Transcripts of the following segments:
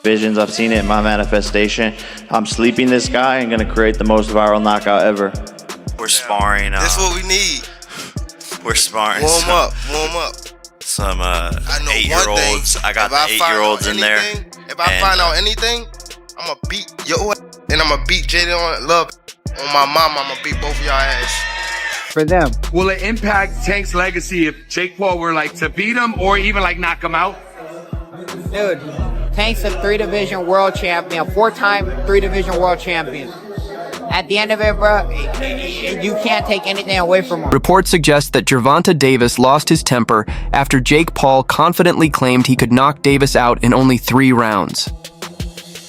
Visions, I've seen it in my manifestation. I'm sleeping this guy and gonna create the most viral knockout ever. We're sparring. That's what we need. We're sparring. Warm up. Some I know 8-year-olds. I got the 8-year-olds in there. If I find out anything, I'm gonna beat your ass, and I'm gonna beat Jaden on Love. On my mama, I'm gonna beat both of y'all ass. For them. Will it impact Tank's legacy if Jake Paul were like to beat him or even like knock him out? Dude, Tank's a 3-division world champion, 4-time 3-division world champion. At the end of it, bro, you can't take anything away from him. Reports suggest that Gervonta Davis lost his temper after Jake Paul confidently claimed he could knock Davis out in only 3 rounds.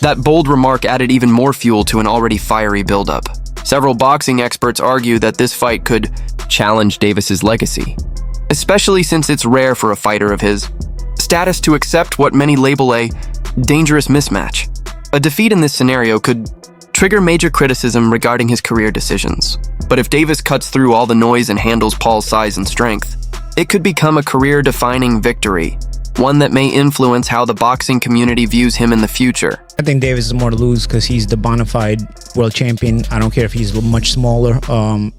That bold remark added even more fuel to an already fiery buildup. Several boxing experts argue that this fight could challenge Davis's legacy, especially since it's rare for a fighter of his status to accept what many label a dangerous mismatch. A defeat in this scenario could trigger major criticism regarding his career decisions. But if Davis cuts through all the noise and handles Paul's size and strength, it could become a career-defining victory, one that may influence how the boxing community views him in the future. I think Davis is more to lose because he's the bona fide world champion. I don't care if he's much smaller. I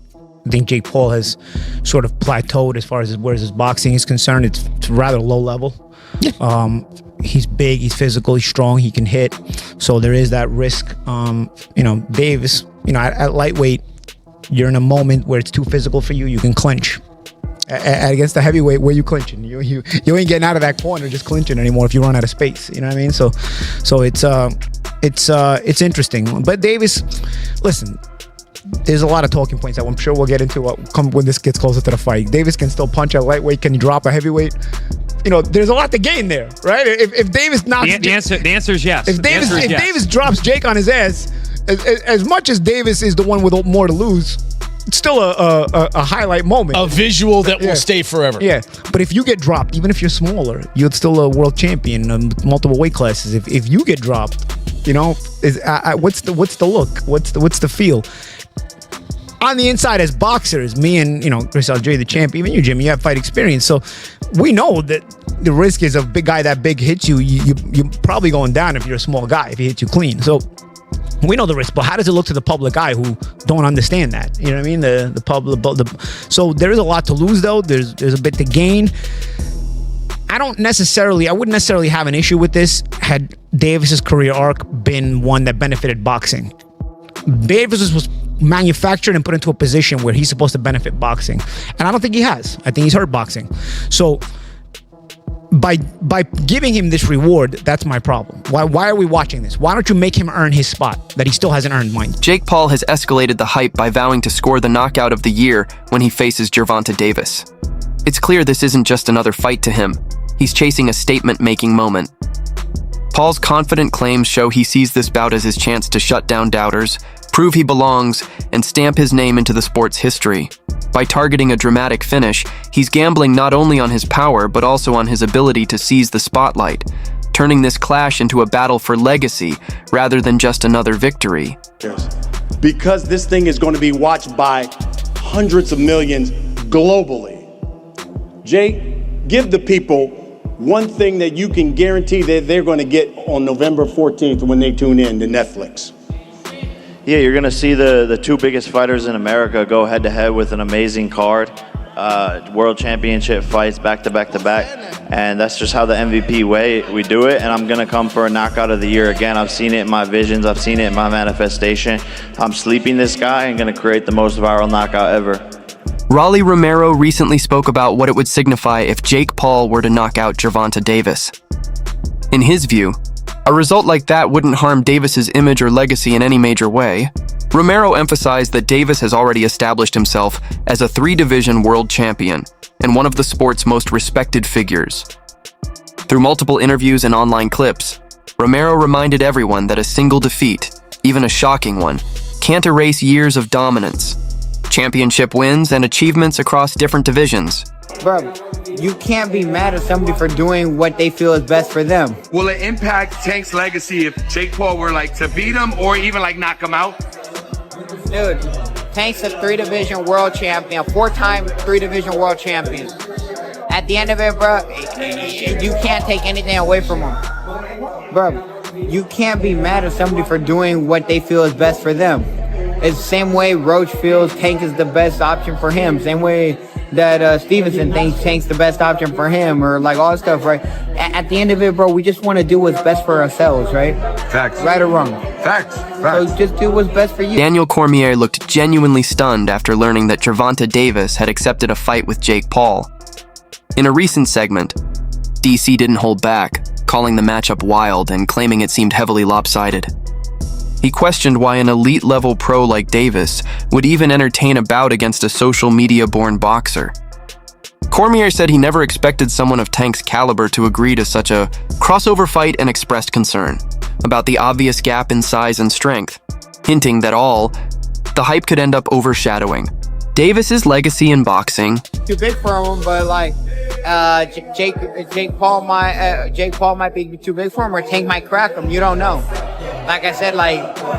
think Jake Paul has sort of plateaued as far as where his boxing is concerned. It's rather low level. He's big, he's physical, he's strong, he can hit. So there is that risk. Davis, at lightweight, you're in a moment where it's too physical for you. You can clinch. Against the heavyweight, where you clinching? You ain't getting out of that corner just clinching anymore if you run out of space. You know what I mean? So it's interesting. But Davis, listen, there's a lot of talking points that I'm sure we'll get into when this gets closer to the fight. Davis can still punch at lightweight. Can he drop a heavyweight? There's a lot to gain there, right? If Davis knocks the answer is yes. If Davis drops Jake on his ass, as much as Davis is the one with more to lose, it's still a highlight moment. A visual that will stay forever. Yeah, but if you get dropped, even if you're smaller, you're still a world champion in multiple weight classes. If you get dropped, what's the look? What's the feel? On the inside, as boxers, me and Chris Algieri, the champ, even you, Jimmy, you have fight experience, so we know that the risk is a big guy that big hits you. You're probably going down if you're a small guy if he hits you clean. So we know the risk, but how does it look to the public eye who don't understand that? You know what I mean? The public. So there is a lot to lose, though. There's a bit to gain. I wouldn't necessarily have an issue with this had Davis's career arc been one that benefited boxing. Davis was manufactured and put into a position where he's supposed to benefit boxing, and I don't think he has. I think he's hurt boxing. So by giving him this reward, that's my problem. Why are we watching this? Why don't you make him earn his spot that he still hasn't earned, mind? Jake Paul has escalated the hype by vowing to score the knockout of the year when he faces Gervonta Davis. It's clear this isn't just another fight to him. He's chasing a statement-making moment. Paul's confident claims show he sees this bout as his chance to shut down doubters, prove he belongs, and stamp his name into the sport's history. By targeting a dramatic finish, he's gambling not only on his power, but also on his ability to seize the spotlight, turning this clash into a battle for legacy rather than just another victory. Because this thing is going to be watched by hundreds of millions globally. Jake, give the people one thing that you can guarantee that they're going to get on November 14th when they tune in to Netflix. Yeah, you're going to see the 2 biggest fighters in America go head-to-head with an amazing card. World championship fights back to back to back. And that's just how the MVP way we do it. And I'm going to come for a knockout of the year again. I've seen it in my visions. I've seen it in my manifestation. I'm sleeping this guy and going to create the most viral knockout ever. Rolly Romero recently spoke about what it would signify if Jake Paul were to knock out Gervonta Davis. In his view, a result like that wouldn't harm Davis's image or legacy in any major way. Romero emphasized that Davis has already established himself as a 3-division world champion and one of the sport's most respected figures. Through multiple interviews and online clips, Romero reminded everyone that a single defeat, even a shocking one, can't erase years of dominance, championship wins, and achievements across different divisions. Bro, you can't be mad at somebody for doing what they feel is best for them. Will it impact Tank's legacy if Jake Paul were like to beat him or even like knock him out? Dude, Tank's a 3-division world champion, 4-time 3-division world champion. At the end of it, bro, you can't take anything away from him. Bro, you can't be mad at somebody for doing what they feel is best for them. It's the same way Roach feels Tank is the best option for him. Same way that Stevenson thinks Tank's the best option for him, or like all that stuff, right? At the end of it, bro, we just want to do what's best for ourselves, right? Facts. Right or wrong. Facts. So just do what's best for you. Daniel Cormier looked genuinely stunned after learning that Gervonta Davis had accepted a fight with Jake Paul. In a recent segment, DC didn't hold back, calling the matchup wild and claiming it seemed heavily lopsided. He questioned why an elite-level pro like Davis would even entertain a bout against a social media-born boxer. Cormier said he never expected someone of Tank's caliber to agree to such a crossover fight and expressed concern about the obvious gap in size and strength, hinting that the hype could end up overshadowing Davis's legacy in boxing. Too big for him, but like Jake Paul might be too big for him, or Tank might crack him. You don't know. Like I said,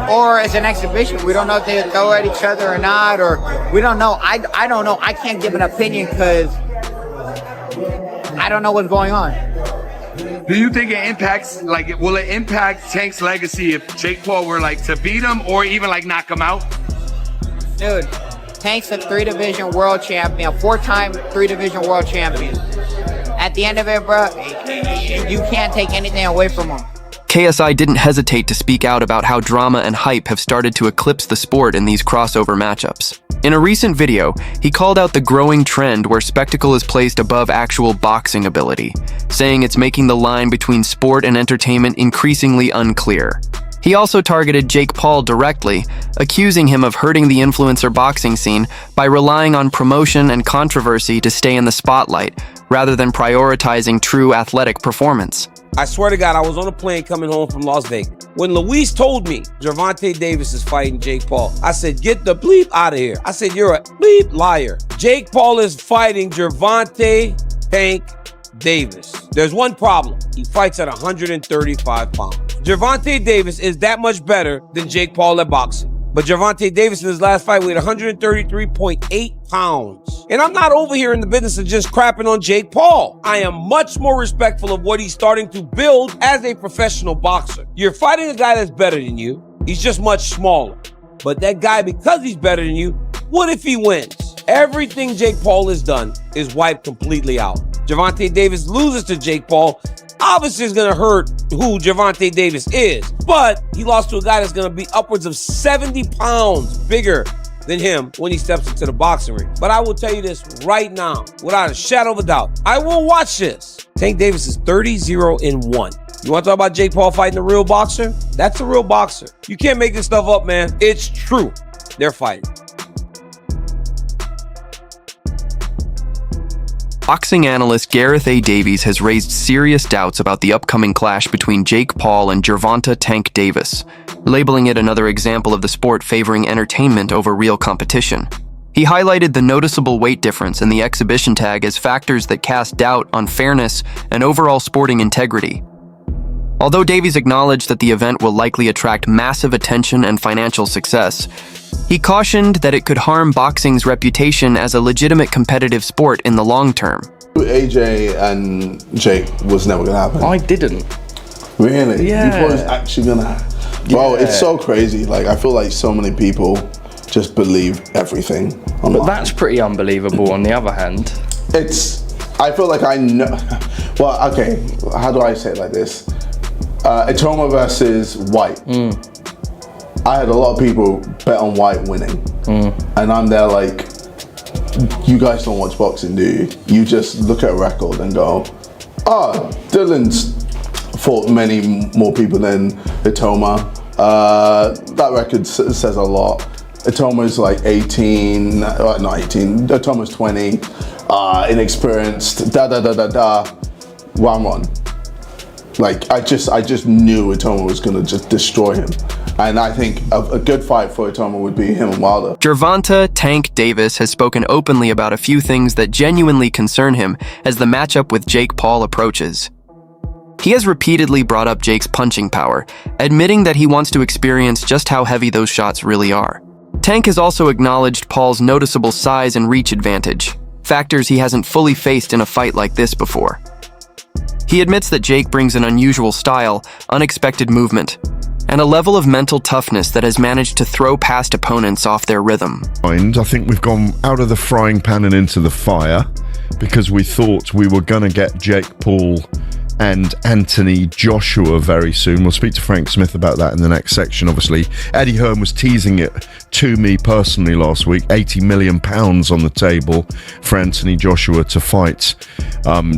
or as an exhibition, we don't know if they throw at each other or not, or we don't know. I don't know. I can't give an opinion because I don't know what's going on. Do you think it impacts, will it impact Tank's legacy if Jake Paul were to beat him or even knock him out? Dude, Tank's a 3-division world champion, 4-time 3-division world champion. At the end of it, bro, you can't take anything away from him. KSI didn't hesitate to speak out about how drama and hype have started to eclipse the sport in these crossover matchups. In a recent video, he called out the growing trend where spectacle is placed above actual boxing ability, saying it's making the line between sport and entertainment increasingly unclear. He also targeted Jake Paul directly, accusing him of hurting the influencer boxing scene by relying on promotion and controversy to stay in the spotlight, rather than prioritizing true athletic performance. I swear to God, I was on a plane coming home from Las Vegas. When Luis told me Gervonta Davis is fighting Jake Paul, I said, get the bleep out of here. I said, you're a bleep liar. Jake Paul is fighting Gervonta Tank Davis. There's one problem. He fights at 135 pounds. Gervonta Davis is that much better than Jake Paul at boxing. But Gervonta Davis in his last fight weighed 133.8 pounds. And I'm not over here in the business of just crapping on Jake Paul. I am much more respectful of what he's starting to build as a professional boxer. You're fighting a guy that's better than you. He's just much smaller. But that guy, because he's better than you, what if he wins? Everything Jake Paul has done is wiped completely out. Gervonta Davis loses to Jake Paul. Obviously, it's going to hurt who Gervonta Davis is. But he lost to a guy that's going to be upwards of 70 pounds bigger than him when he steps into the boxing ring. But I will tell you this right now, without a shadow of a doubt. I will watch this. Tank Davis is 30-0-1. You want to talk about Jake Paul fighting a real boxer? That's a real boxer. You can't make this stuff up, man. It's true. They're fighting. Boxing analyst Gareth A. Davies has raised serious doubts about the upcoming clash between Jake Paul and Gervonta Tank Davis, labeling it another example of the sport favoring entertainment over real competition. He highlighted the noticeable weight difference and the exhibition tag as factors that cast doubt on fairness and overall sporting integrity. Although Davies acknowledged that the event will likely attract massive attention and financial success, he cautioned that it could harm boxing's reputation as a legitimate competitive sport in the long term. AJ and Jake was never gonna happen. I didn't. Really? Yeah. You thought it was actually gonna happen? Bro, it's so crazy. I feel like so many people just believe everything online. But that's pretty unbelievable on the other hand. I feel like I know. Well, okay, how do I say it like this? Itoma versus White. I had a lot of people bet on White winning. And I'm there like, you guys don't watch boxing, do you? You just look at a record and go, oh, Dylan's fought many more people than Itoma. That record says a lot. Itoma's like 18, not 18, Itoma's 20, inexperienced, one run. I just knew Itoma was gonna just destroy him. And I think a good fight for Itoma would be him and Wilder. Gervonta Tank Davis has spoken openly about a few things that genuinely concern him as the matchup with Jake Paul approaches. He has repeatedly brought up Jake's punching power, admitting that he wants to experience just how heavy those shots really are. Tank has also acknowledged Paul's noticeable size and reach advantage, factors he hasn't fully faced in a fight like this before. He admits that Jake brings an unusual style, unexpected movement, and a level of mental toughness that has managed to throw past opponents off their rhythm. I think we've gone out of the frying pan and into the fire because we thought we were going to get Jake Paul and Anthony Joshua very soon. We'll speak to Frank Smith about that in the next section, obviously. Eddie Hearn was teasing it to me personally last week. £80 million on the table for Anthony Joshua to fight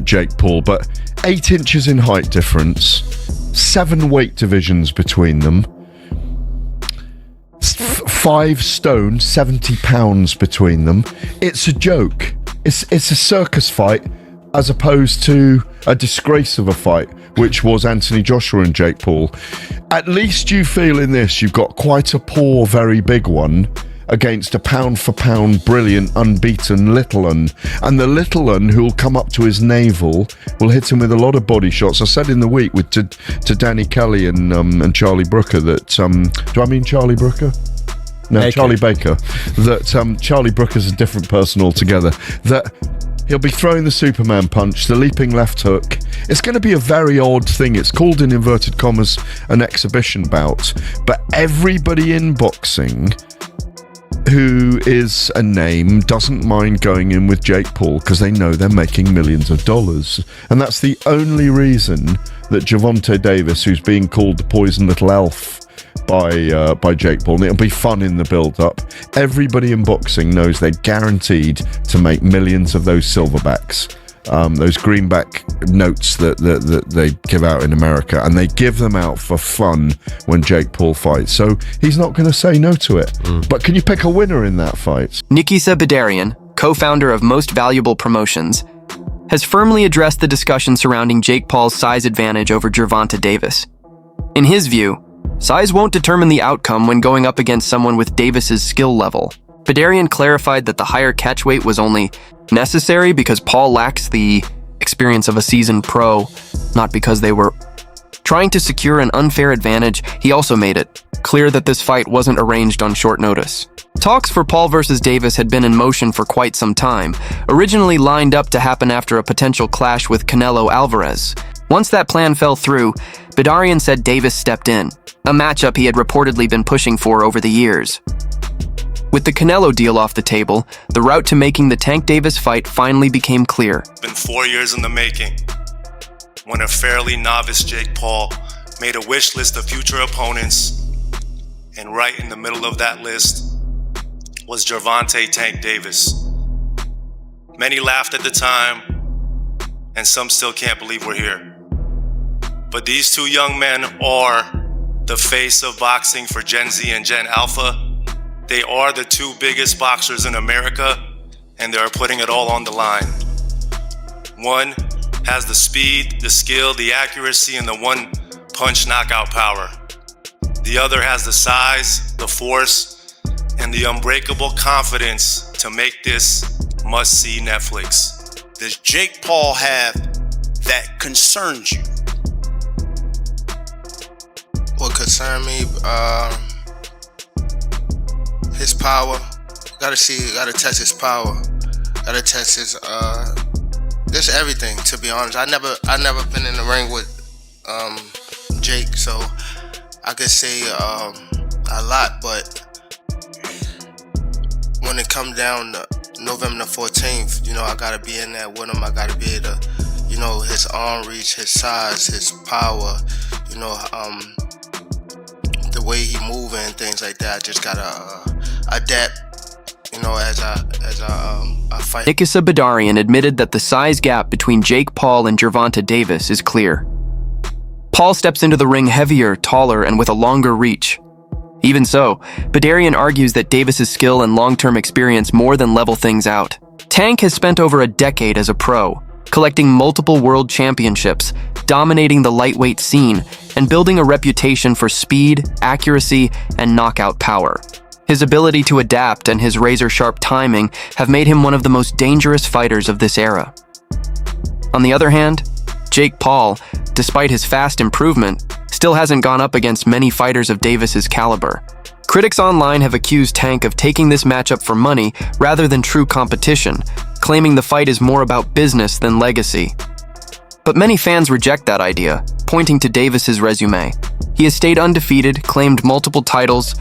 Jake Paul. But 8 inches in height difference, 7 weight divisions between them, 5 stone, 70 pounds between them. It's a joke. It's a circus fight as opposed to a disgrace of a fight, which was Anthony Joshua and Jake Paul. At least you feel in this you've got quite a poor, very big one against a pound-for-pound, brilliant, unbeaten little un. And the little un who'll come up to his navel will hit him with a lot of body shots. I said in the week to Danny Kelly and Charlie Brooker that... do I mean Charlie Brooker? No, Baker. Charlie Baker. That Charlie Brooker's a different person altogether. That... he'll be throwing the Superman punch, the leaping left hook. It's going to be a very odd thing. It's called, in inverted commas, an exhibition bout. But everybody in boxing who is a name doesn't mind going in with Jake Paul because they know they're making millions of dollars. And that's the only reason that Gervonta Davis, who's being called the poison little elf by Jake Paul, and it'll be fun in the build-up. Everybody in boxing knows they're guaranteed to make millions of those silverbacks, those greenback notes that they give out in America, and they give them out for fun when Jake Paul fights. So he's not going to say no to it. But can you pick a winner in that fight? Nikisa Bedarian, co-founder of Most Valuable Promotions, has firmly addressed the discussion surrounding Jake Paul's size advantage over Gervonta Davis. In his view, size won't determine the outcome when going up against someone with Davis's skill level. Bedarian clarified that the higher catch weight was only necessary because Paul lacks the experience of a seasoned pro, not because they were trying to secure an unfair advantage. He also made it clear that this fight wasn't arranged on short notice. Talks for Paul versus Davis had been in motion for quite some time, originally lined up to happen after a potential clash with Canelo Alvarez. Once that plan fell through, Bedarian said Davis stepped in, a matchup he had reportedly been pushing for over the years. With the Canelo deal off the table, the route to making the Tank Davis fight finally became clear. It's been 4 years in the making, when a fairly novice Jake Paul made a wish list of future opponents, and right in the middle of that list was Gervonta Tank Davis. Many laughed at the time, and some still can't believe we're here. But these two young men are the face of boxing for Gen Z and Gen Alpha. They are the two biggest boxers in America, and they are putting it all on the line. One has the speed, the skill, the accuracy, and the one-punch knockout power. The other has the size, the force, and the unbreakable confidence to make this must-see Netflix. Does Jake Paul have that concerns you? What concern me? His power. Gotta test his power. Gotta test his just everything. To be honest, I never been in the ring with Jake, so I could say a lot. But when it comes down to November the 14th, I gotta be in there with him. I gotta be able to, his arm reach, his size, his power, the way he moving and things like that. I just gotta adapt, as I fight. Nikisa Bedarian admitted that the size gap between Jake Paul and Gervonta Davis is clear. Paul steps into the ring heavier, taller, and with a longer reach. Even so, Bedarian argues that Davis's skill and long-term experience more than level things out. Tank has spent over a decade as a pro, collecting multiple world championships, dominating the lightweight scene, and building a reputation for speed, accuracy, and knockout power. His ability to adapt and his razor-sharp timing have made him one of the most dangerous fighters of this era. On the other hand, Jake Paul, despite his fast improvement, still hasn't gone up against many fighters of Davis's caliber. Critics online have accused Tank of taking this matchup for money rather than true competition, claiming the fight is more about business than legacy. But many fans reject that idea, pointing to Davis's resume. He has stayed undefeated, claimed multiple titles,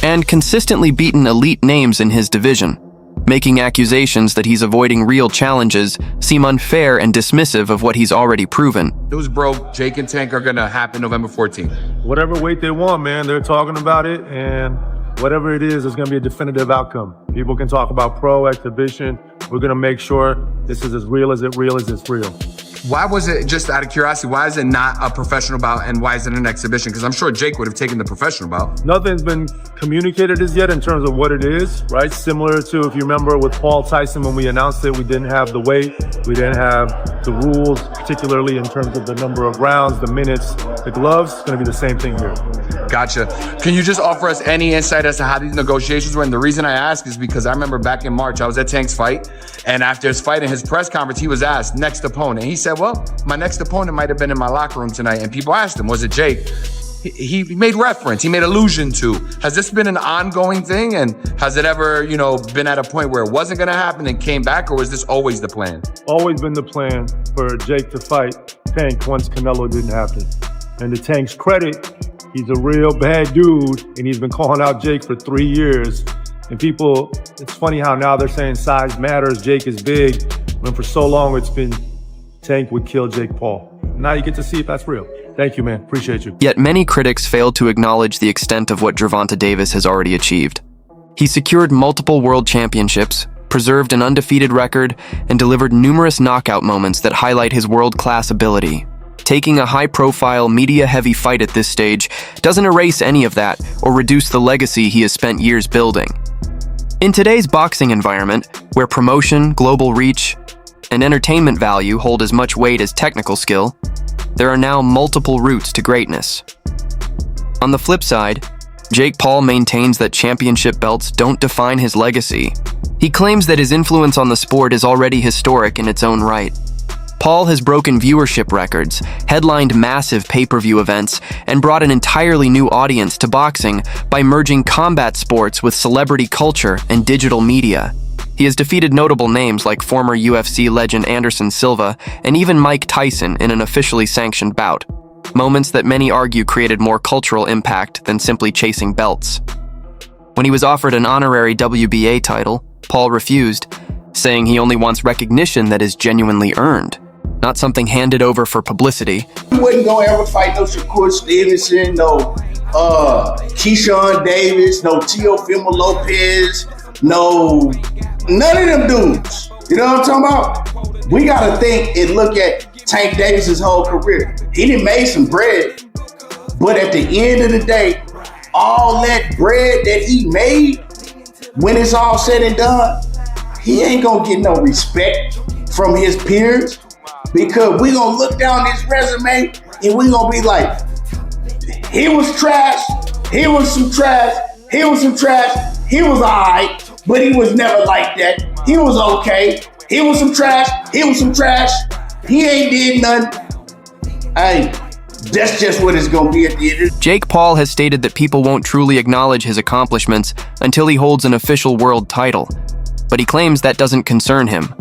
and consistently beaten elite names in his division, making accusations that he's avoiding real challenges seem unfair and dismissive of what he's already proven. News broke, Jake and Tank are gonna happen November 14th. Whatever weight they want, man, they're talking about it, and whatever it is, it's gonna be a definitive outcome. People can talk about pro, exhibition. We're gonna make sure this is as real as it's real. Why was it, just out of curiosity, why is it not a professional bout and why is it an exhibition? Because I'm sure Jake would have taken the professional bout. Nothing's been communicated as yet in terms of what it is, right? Similar to, if you remember with Paul Tyson, when we announced it, we didn't have the weight, we didn't have the rules, particularly in terms of the number of rounds, the minutes, the gloves. It's gonna be the same thing here. Gotcha. Can you just offer us any insight as to how these negotiations went? And the reason I ask is because I remember back in March, I was at Tank's fight, and after his fight in his press conference, he was asked, next opponent. He said, well, my next opponent might have been in my locker room tonight. And people asked him, was it Jake? He made reference, he made allusion to. Has this been an ongoing thing? And has it ever, been at a point where it wasn't gonna happen and came back, or was this always the plan? Always been the plan for Jake to fight Tank once Canelo didn't happen. And to Tank's credit, he's a real bad dude, and he's been calling out Jake for 3 years. And people, it's funny how now they're saying size matters, Jake is big, when for so long it's been Tank would kill Jake Paul. Now you get to see if that's real. Thank you, man. Appreciate you. Yet many critics failed to acknowledge the extent of what Gervonta Davis has already achieved. He secured multiple world championships, preserved an undefeated record, and delivered numerous knockout moments that highlight his world-class ability. Taking a high-profile, media-heavy fight at this stage doesn't erase any of that or reduce the legacy he has spent years building. In today's boxing environment, where promotion, global reach, and entertainment value hold as much weight as technical skill, there are now multiple routes to greatness. On the flip side, Jake Paul maintains that championship belts don't define his legacy. He claims that his influence on the sport is already historic in its own right. Paul has broken viewership records, headlined massive pay-per-view events, and brought an entirely new audience to boxing by merging combat sports with celebrity culture and digital media. He has defeated notable names like former UFC legend Anderson Silva and even Mike Tyson in an officially sanctioned bout, moments that many argue created more cultural impact than simply chasing belts. When he was offered an honorary WBA title, Paul refused, saying he only wants recognition that is genuinely earned, not something handed over for publicity. He wasn't gonna ever fight no Shakur Stevenson, no Keyshawn Davis, no Teofimo Lopez, no, none of them dudes. You know what I'm talking about? We gotta think and look at Tank Davis's whole career. He done made some bread, but at the end of the day, all that bread that he made, when it's all said and done, he ain't gonna get no respect from his peers, because we gonna look down his resume and we gonna be like, he was trash, he was some trash, he was some trash, he was alright, but he was never like that. He was okay, he was some trash, he was some trash, he ain't did nothing. Hey, that's just what it's gonna be at the end. Jake Paul has stated that people won't truly acknowledge his accomplishments until he holds an official world title, but he claims that doesn't concern him.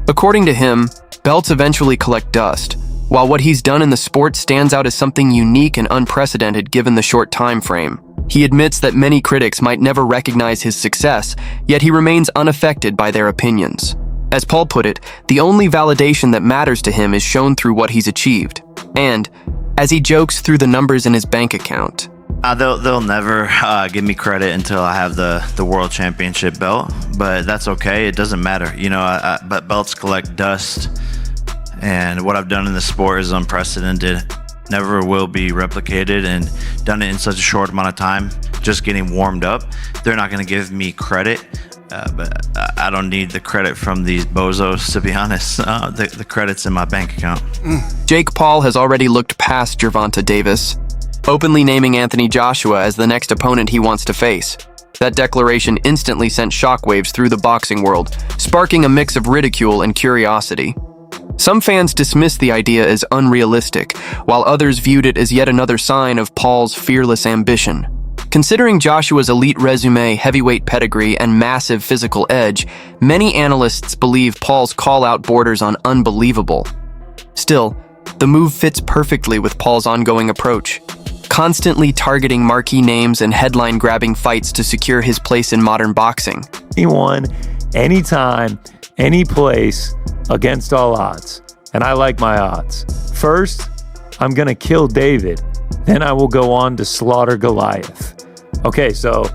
According to him, belts eventually collect dust, while what he's done in the sport stands out as something unique and unprecedented given the short time frame. He admits that many critics might never recognize his success, yet he remains unaffected by their opinions. As Paul put it, the only validation that matters to him is shown through what he's achieved, and, as he jokes, through the numbers in his bank account. They'll never give me credit until I have the world championship belt, but that's okay. It doesn't matter, but belts collect dust, and what I've done in the sport is unprecedented. Never will be replicated, and done it in such a short amount of time, just getting warmed up. They're not going to give me credit, but I don't need the credit from these bozos, to be honest. The credit's in my bank account. Jake Paul has already looked past Gervonta Davis, openly naming Anthony Joshua as the next opponent he wants to face. That declaration instantly sent shockwaves through the boxing world, sparking a mix of ridicule and curiosity. Some fans dismissed the idea as unrealistic, while others viewed it as yet another sign of Paul's fearless ambition. Considering Joshua's elite resume, heavyweight pedigree, and massive physical edge, many analysts believe Paul's call-out borders on unbelievable. Still, the move fits perfectly with Paul's ongoing approach, constantly targeting marquee names and headline-grabbing fights to secure his place in modern boxing. Anyone, anytime, any place, against all odds. And I like my odds. First, I'm gonna kill David. Then I will go on to slaughter Goliath. Okay, so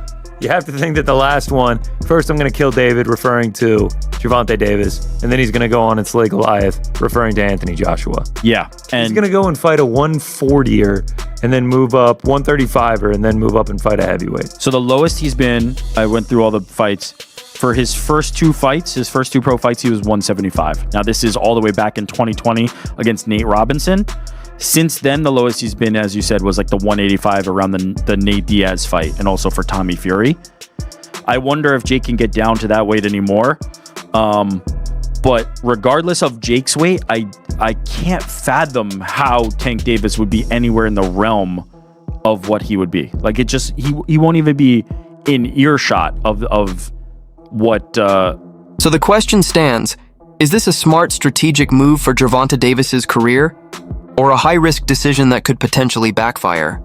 you have to think that the last one, first I'm gonna kill David, referring to Gervonta Davis, and then he's gonna go on and slay Goliath, referring to Anthony Joshua. Yeah, and he's gonna go and fight a 140er, and then move up 135er, and then move up and fight a heavyweight. So the lowest he's been, I went through all the fights. For his first two fights, his first two pro fights, he was 175. Now this is all the way back in 2020 against Nate Robinson. Since then, the lowest he's been, as you said, was like the 185 around the Nate Diaz fight, and also for Tommy Fury. I wonder if Jake can get down to that weight anymore. But regardless of Jake's weight, I can't fathom how Tank Davis would be anywhere in the realm of what he would be. Like, it just, he won't even be in earshot of what. So the question stands, is this a smart strategic move for Gervonta Davis's career, or a high-risk decision that could potentially backfire?